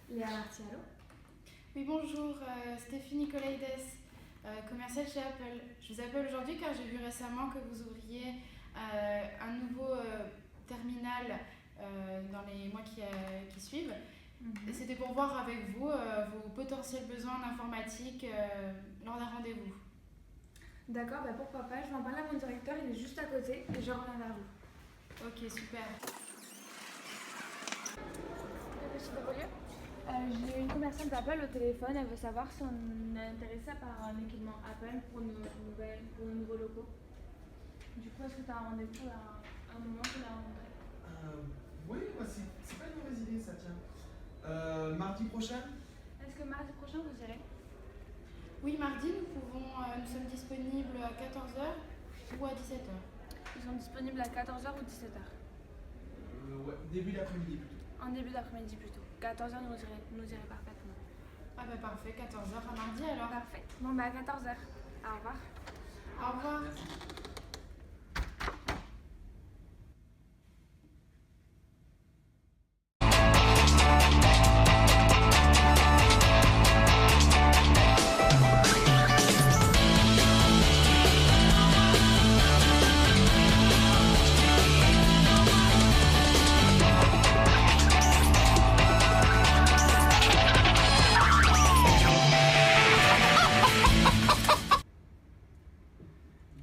Léa Marty, allô? Oui, bonjour, Stéphie Nicolaides, commerciale chez Apple. Je vous appelle aujourd'hui car j'ai vu récemment que vous ouvriez un nouveau terminal dans les mois qui suivent. Et c'était pour voir avec vous vos potentiels besoins en informatique lors d'un rendez-vous. D'accord, pourquoi pas, je vais en parler à mon directeur, il est juste à côté et je reviens vers vous. Ok, super. J'ai une commerciale d'Apple au téléphone, elle veut savoir si on est intéressé par un équipement Apple pour nos nouveaux locaux. Du coup, est-ce que tu as un rendez-vous à un moment pour la rencontrer? Oui, c'est pas une mauvaise idée ça, tiens. Mardi prochain? Est-ce que mardi prochain vous irez? Oui, mardi, nous sommes disponibles à 14 h ou à 17 h. Ils sont disponibles à 14 h ou 17 h? Ouais, début d'après-midi plutôt. En début d'après-midi plutôt. 14 h nous irait parfaitement. Ah parfait, 14 h à mardi alors. Parfait. Bon à 14 h. Au revoir. Au revoir. Merci.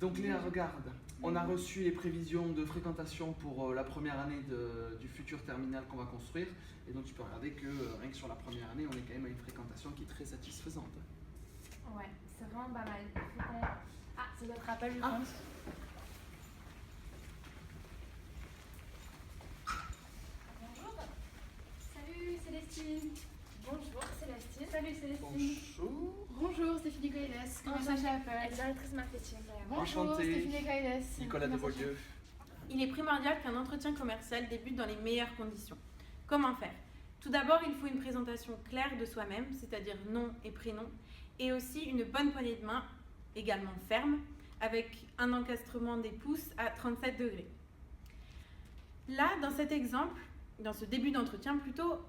Donc Léa, regarde, on a reçu les prévisions de fréquentation pour la première année du futur terminal qu'on va construire. Et donc tu peux regarder que rien que sur la première année, on est quand même à une fréquentation qui est très satisfaisante. Ouais, c'est vraiment pas mal. Ah, c'est votre appel, je Ah. pense. Bonjour. Salut Célestine. Bonjour Célestine. Salut Célestine. Bonjour. Bonjour, Stéphie Nicolaides, commerciale chez Apple. Elle est directrice marketing d'ailleurs. Bonjour, Enchanté. Stéphie Nicolaides. Nicolas Devoieux. Il est primordial qu'un entretien commercial débute dans les meilleures conditions. Comment faire? Tout d'abord, il faut une présentation claire de soi-même, c'est-à-dire nom et prénom, et aussi une bonne poignée de main, également ferme, avec un encastrement des pouces à 37 degrés. Là, dans cet exemple, dans ce début d'entretien plutôt,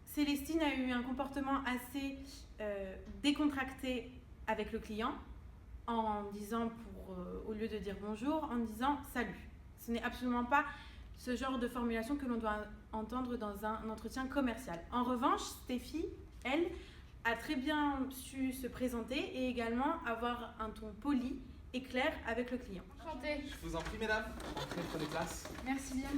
Célestine a eu un comportement assez décontracté avec le client, en disant, au lieu de dire bonjour, en disant salut. Ce n'est absolument pas ce genre de formulation que l'on doit entendre dans un entretien commercial. En revanche, Stéphie, elle, a très bien su se présenter et également avoir un ton poli et clair avec le client. Enchantée. Je vous en prie, mesdames, entrez, prenez place. Merci bien.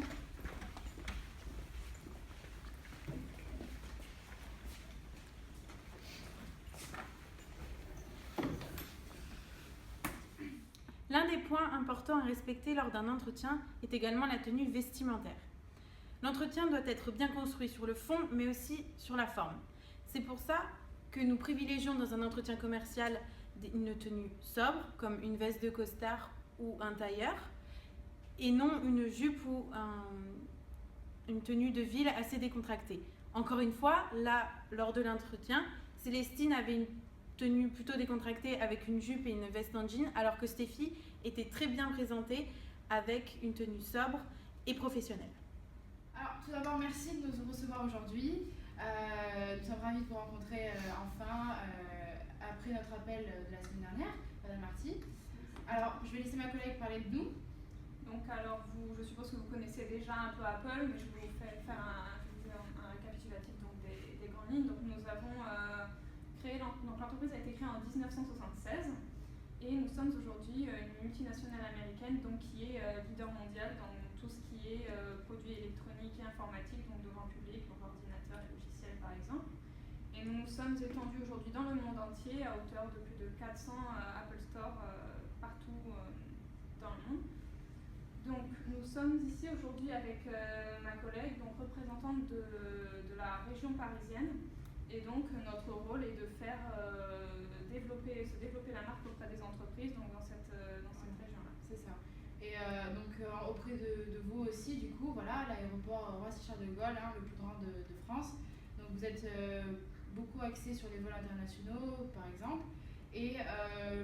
L'un des points importants à respecter lors d'un entretien est également la tenue vestimentaire. L'entretien doit être bien construit sur le fond, mais aussi sur la forme. C'est pour ça que nous privilégions dans un entretien commercial une tenue sobre, comme une veste de costard ou un tailleur, et non une jupe ou une tenue de ville assez décontractée. Encore une fois, là, lors de l'entretien, Célestine avait une tenue plutôt décontractée avec une jupe et une veste en jean, alors que Stéphie était très bien présentée avec une tenue sobre et professionnelle. Alors, tout d'abord, merci de nous recevoir aujourd'hui. Nous sommes ravis de vous rencontrer enfin après notre appel de la semaine dernière, Madame Marty. Alors, je vais laisser ma collègue parler de nous. Donc je suppose que vous connaissez déjà un peu Apple, mais je vais vous faire un récapitulatif des grandes lignes. Donc nous avons l'entreprise a été créée en 1976 et nous sommes aujourd'hui une multinationale américaine qui est leader mondial dans tout ce qui est produits électroniques et informatiques, donc de grand public, donc ordinateurs et logiciels par exemple. Et nous nous sommes étendus aujourd'hui dans le monde entier à hauteur de plus de 400 Apple Store partout dans le monde. Donc nous sommes ici aujourd'hui avec ma collègue, donc représentante de la région parisienne. Et donc notre rôle est de faire se développer la marque auprès des entreprises donc dans cette région-là. C'est ça. Et donc auprès de vous aussi, du coup, voilà, l'aéroport Roissy-Charles de Gaulle, le plus grand de France. Donc vous êtes beaucoup axé sur les vols internationaux, par exemple. Et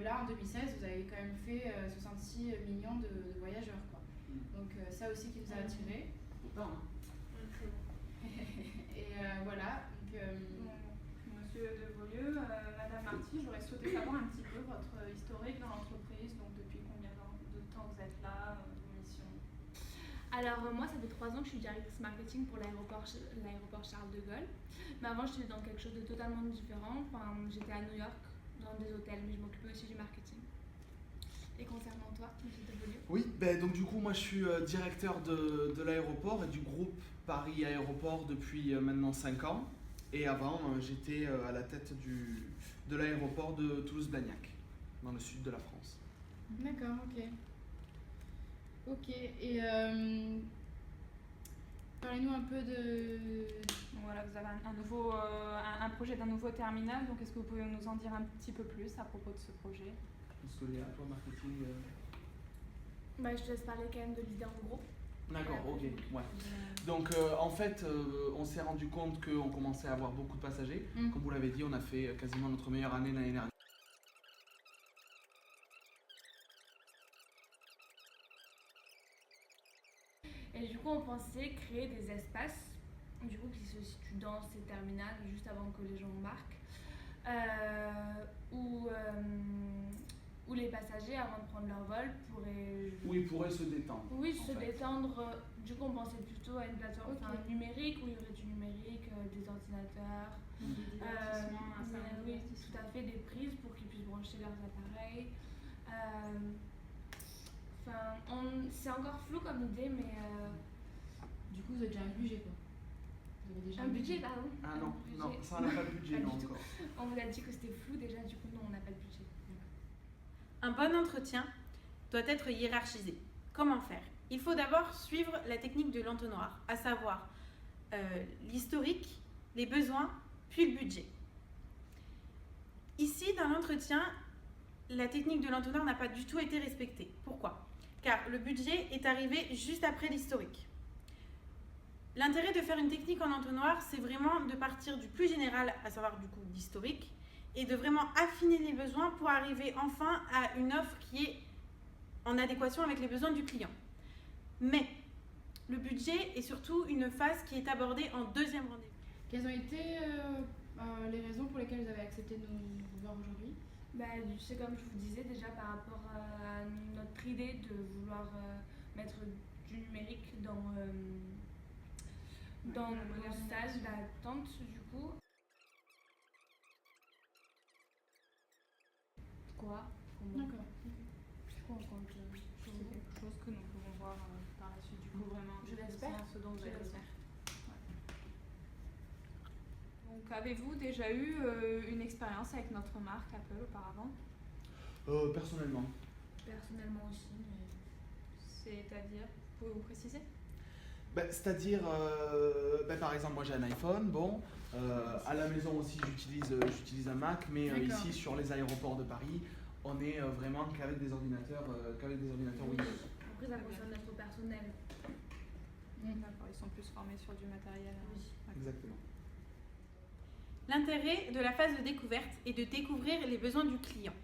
là, en 2016, vous avez quand même fait 66 millions de voyageurs, quoi. Donc ça aussi qui nous a attirés. Pourtant, hein. Et voilà, souhaitais savoir un petit peu votre historique dans l'entreprise, donc depuis combien de temps vous êtes là, vos missions. Alors moi ça fait 3 ans que je suis directrice marketing pour l'aéroport Charles de Gaulle. Mais avant j'étais dans quelque chose de totalement différent. Enfin, j'étais à New York dans des hôtels, mais je m'occupais aussi du marketing. Et concernant toi, M. Debolieu? Oui, ben, donc du coup, moi je suis directeur de l'aéroport et du groupe Paris Aéroport depuis maintenant 5 ans. Et avant, j'étais à la tête de l'aéroport de Toulouse-Blagnac, dans le sud de la France. D'accord, ok. Ok, et parlez-nous un peu de... Donc voilà, vous avez un projet d'un nouveau terminal, donc est-ce que vous pouvez nous en dire un petit peu plus à propos de ce projet? Est-ce que Léa, toi, marketing Bah, je te laisse parler quand même de l'idée en gros. D'accord, ok, ouais. Donc en fait, on s'est rendu compte qu'on commençait à avoir beaucoup de passagers. Comme vous l'avez dit, on a fait quasiment notre meilleure année l'année dernière. Et du coup, on pensait créer des espaces du coup, qui se situent dans ces terminals juste avant que les gens embarquent, où les passagers, avant de prendre leur vol, pourraient se détendre. Oui, se détendre. Du coup, on pensait plutôt à une plateforme numérique où il y aurait du numérique, des ordinateurs, oui, tout à fait, des prises pour qu'ils puissent brancher leurs appareils. C'est encore flou comme idée, mais... Du coup, vous avez déjà un budget, quoi. Vous avez déjà un budget, pardon. Ah non, budget. non, ça on n'a pas de budget, Pas non, du tout. encore. On vous a dit que c'était flou déjà, du coup, non, on n'a pas de budget. Un bon entretien doit être hiérarchisé. Comment faire? Il faut d'abord suivre la technique de l'entonnoir, à savoir l'historique, les besoins, puis le budget. Ici, dans l'entretien, la technique de l'entonnoir n'a pas du tout été respectée. Pourquoi? Car le budget est arrivé juste après l'historique. L'intérêt de faire une technique en entonnoir, c'est vraiment de partir du plus général, à savoir du coup l'historique, et de vraiment affiner les besoins pour arriver enfin à une offre qui est en adéquation avec les besoins du client. Mais le budget est surtout une phase qui est abordée en deuxième rendez-vous. Quelles ont été les raisons pour lesquelles vous avez accepté de nous voir aujourd'hui? C'est comme je vous disais déjà par rapport à notre idée de vouloir mettre du numérique dans nos salles d'attente du coup. Quoi? D'accord. C'est quoi encore C'est quelque chose que nous pouvons voir par la suite, du coup, vraiment. Je l'espère. Ce dont vous avez Je besoin. l'espère. Donc, avez-vous déjà eu une expérience avec notre marque Apple auparavant? Personnellement. Personnellement aussi, mais... C'est-à-dire, pouvez-vous préciser? C'est-à-dire, par exemple, moi j'ai un iPhone, à la maison aussi j'utilise un Mac, mais ici sur les aéroports de Paris, on est vraiment qu'avec des ordinateurs Windows. Après ça concerne notre personnel. D'accord, ils sont plus formés sur du matériel. Oui. Exactement. L'intérêt de la phase de découverte est de découvrir les besoins du client.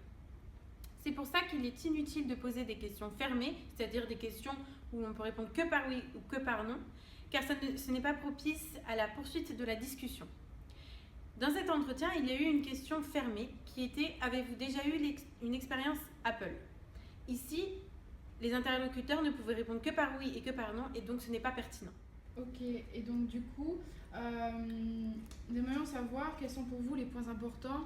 C'est pour ça qu'il est inutile de poser des questions fermées, c'est-à-dire des questions où on peut répondre que par oui ou que par non, car ce n'est pas propice à la poursuite de la discussion. Dans cet entretien, il y a eu une question fermée qui était « Avez-vous déjà eu une expérience Apple ?» Ici, les interlocuteurs ne pouvaient répondre que par oui et que par non, et donc ce n'est pas pertinent. Ok, et donc du coup, nous aimerions savoir quels sont pour vous les points importants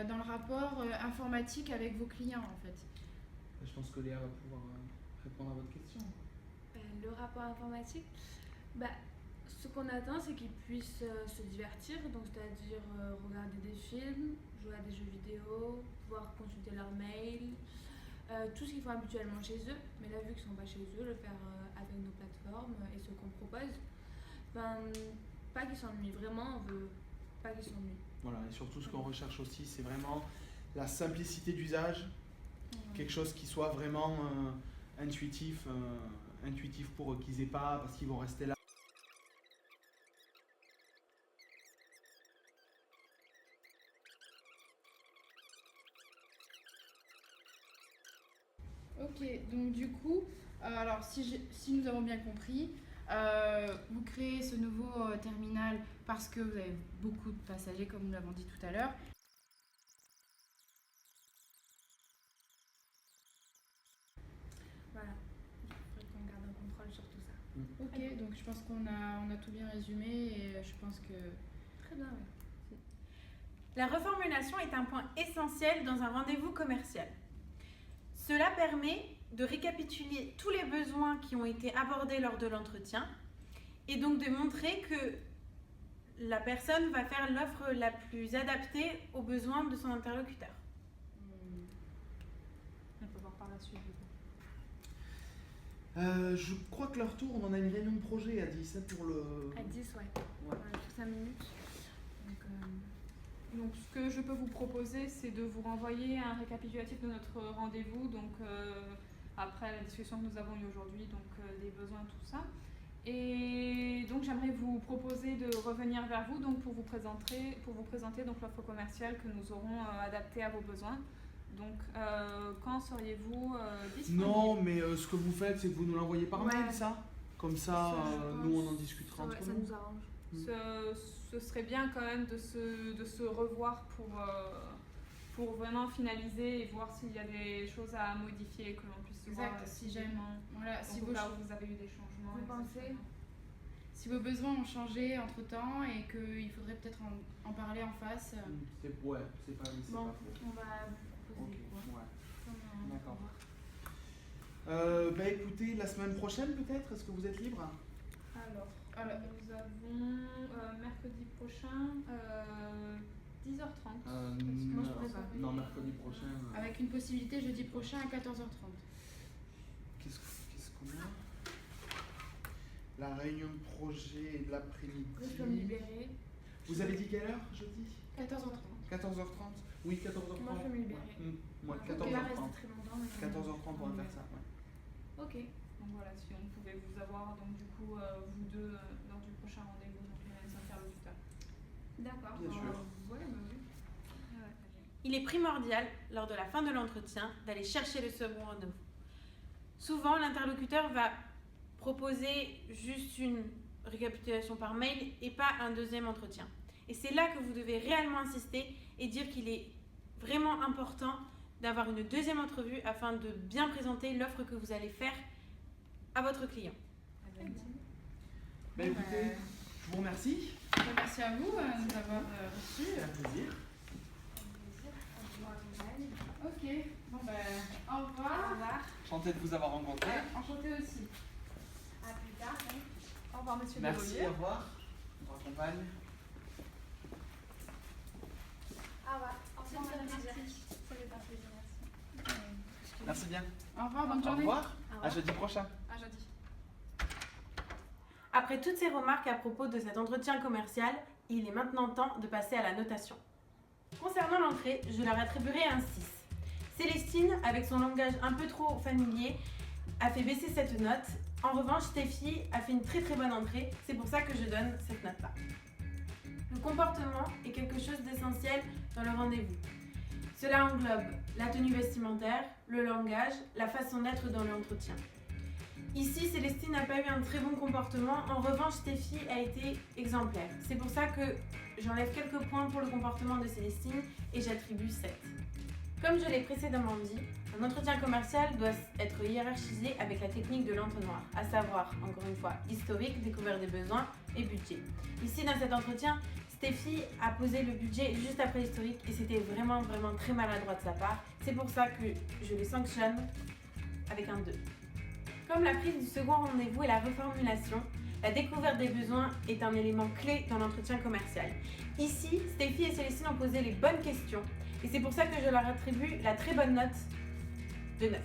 dans le rapport informatique avec vos clients en fait. Je pense que Léa va pouvoir répondre à votre question. Le rapport informatique, ce qu'on attend c'est qu'ils puissent se divertir, donc c'est-à-dire regarder des films, jouer à des jeux vidéo, pouvoir consulter leurs mails, tout ce qu'ils font habituellement chez eux, mais là vu qu'ils ne sont pas chez eux, le faire avec nos plateformes et ce qu'on propose. Pas qu'ils s'ennuient, vraiment on veut pas qu'ils s'ennuient. Voilà, et surtout ce qu'on recherche aussi, c'est vraiment la simplicité d'usage, quelque chose qui soit vraiment intuitif pour eux, qu'ils aient pas, parce qu'ils vont rester là. Ok, donc du coup, alors si nous avons bien compris, vous créez ce nouveau terminal parce que vous avez beaucoup de passagers comme nous l'avons dit tout à l'heure pense qu'on a tout bien résumé et je pense que... Très bien, ouais. La reformulation est un point essentiel dans un rendez-vous commercial. Cela permet de récapituler tous les besoins qui ont été abordés lors de l'entretien et donc de montrer que la personne va faire l'offre la plus adaptée aux besoins de son interlocuteur. On peut voir par la suite. Je crois que leur tour, on en a une réunion de projet à 10 hein, pour le... À 10, ouais. Ouais. Sur 5 minutes. Donc, ce que je peux vous proposer, c'est de vous renvoyer un récapitulatif de notre rendez-vous, donc après la discussion que nous avons eue aujourd'hui, donc les besoins, tout ça. Et donc, j'aimerais vous proposer de revenir vers vous donc, pour vous présenter donc, l'offre commerciale que nous aurons adaptée à vos besoins. Donc, quand seriez-vous disponible? Non, mais ce que vous faites, c'est que vous nous l'envoyez par Ouais. mail, ça. Comme ça, Ça, je nous, pense. on en discutera Ouais, entre ça nous. nous arrange. Ce serait bien quand même de se revoir pour vraiment finaliser et voir s'il y a des choses à modifier que l'on puisse voir. Exact, si jamais. Voilà, si Donc, vos, au cas où vous avez eu des changements. Vous pensez? exactement. si vos besoins ont changé entre-temps et qu'il faudrait peut-être en parler en face. Ouais, c'est pas Bon, faux. on va vous Ok, poser quoi ouais. D'accord. Écoutez, la semaine prochaine peut-être, est-ce que vous êtes libre? Alors, nous avons mercredi prochain 10h30. Moi, je pourrais pas. Non, mercredi prochain. Avec une possibilité jeudi prochain à 14h30. Qu'est-ce qu'on a? La réunion de projet de l'après-midi. Je peux me libérer. Vous avez dit quelle heure jeudi? 14h30. 14h30? Oui, 14h30. Moi, je peux me libérer. Moi, On peut pas rester 14h30. très longtemps. Mais 14h30, on va faire ça. Ouais. Ok. Donc voilà, si on pouvait vous avoir, donc du coup, vous deux, lors du prochain rendez-vous, donc les interlocuteurs. D'accord. Bien sûr. Ouais, bah oui. Il est primordial, lors de la fin de l'entretien, d'aller chercher le second rendez-vous. Souvent, l'interlocuteur va proposer juste une récapitulation par mail et pas un deuxième entretien. Et c'est là que vous devez réellement insister et dire qu'il est vraiment important d'avoir une deuxième entrevue afin de bien présenter l'offre que vous allez faire à votre client. Écoutez, je vous remercie. Merci à vous de nous avoir reçus. C'est un plaisir. Ok, bon au Au revoir. revoir. Enchanté de vous avoir rencontré. Enchantée aussi. À plus tard. Au revoir, monsieur Merci, Delolier. au revoir. On vous accompagne. Au revoir. Ça fait un plaisir, merci. Merci bien. Au revoir, bonne Au journée. revoir. À jeudi prochain. À jeudi. Après toutes ces remarques à propos de cet entretien commercial, il est maintenant temps de passer à la notation. Concernant l'entrée, je leur attribuerai un 6. Célestine, avec son langage un peu trop familier, a fait baisser cette note. En revanche, Steffi a fait une très très bonne entrée, c'est pour ça que je donne cette note-là. Le comportement est quelque chose d'essentiel dans le rendez-vous. Cela englobe la tenue vestimentaire, le langage, la façon d'être dans l'entretien. Ici, Célestine n'a pas eu un très bon comportement, en revanche, Steffi a été exemplaire. C'est pour ça que j'enlève quelques points pour le comportement de Célestine et j'attribue 7. Comme je l'ai précédemment dit, un entretien commercial doit être hiérarchisé avec la technique de l'entonnoir, à savoir, encore une fois, historique, découvert des besoins et budget. Ici, dans cet entretien, Steffi a posé le budget juste après l'historique et c'était vraiment très maladroit de sa part. C'est pour ça que je les sanctionne avec un 2. Comme la prise du second rendez-vous et la reformulation, la découverte des besoins est un élément clé dans l'entretien commercial. Ici, Steffi et Célestine ont posé les bonnes questions et c'est pour ça que je leur attribue la très bonne note de 9.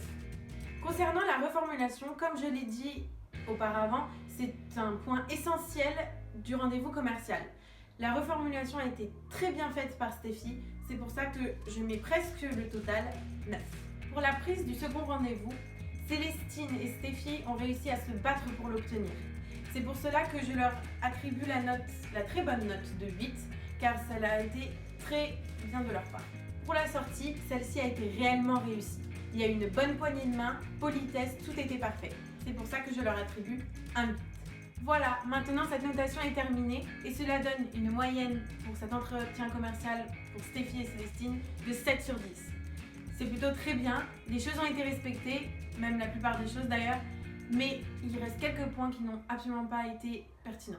Concernant la reformulation, comme je l'ai dit auparavant, c'est un point essentiel du rendez-vous commercial. La reformulation a été très bien faite par Steffi, c'est pour ça que je mets presque le total 9. Pour la prise du second rendez-vous, Célestine et Steffi ont réussi à se battre pour l'obtenir. C'est pour cela que je leur attribue la très bonne note de 8, car cela a été très bien de leur part. Pour la sortie, celle-ci a été réellement réussie. Il y a une bonne poignée de main, politesse, tout était parfait. C'est pour ça que je leur attribue un 8. Voilà, maintenant cette notation est terminée et cela donne une moyenne pour cet entretien commercial pour Steffi et Célestine de 7 sur 10. C'est plutôt très bien, les choses ont été respectées, même la plupart des choses d'ailleurs, Mais il reste quelques points qui n'ont absolument pas été pertinents.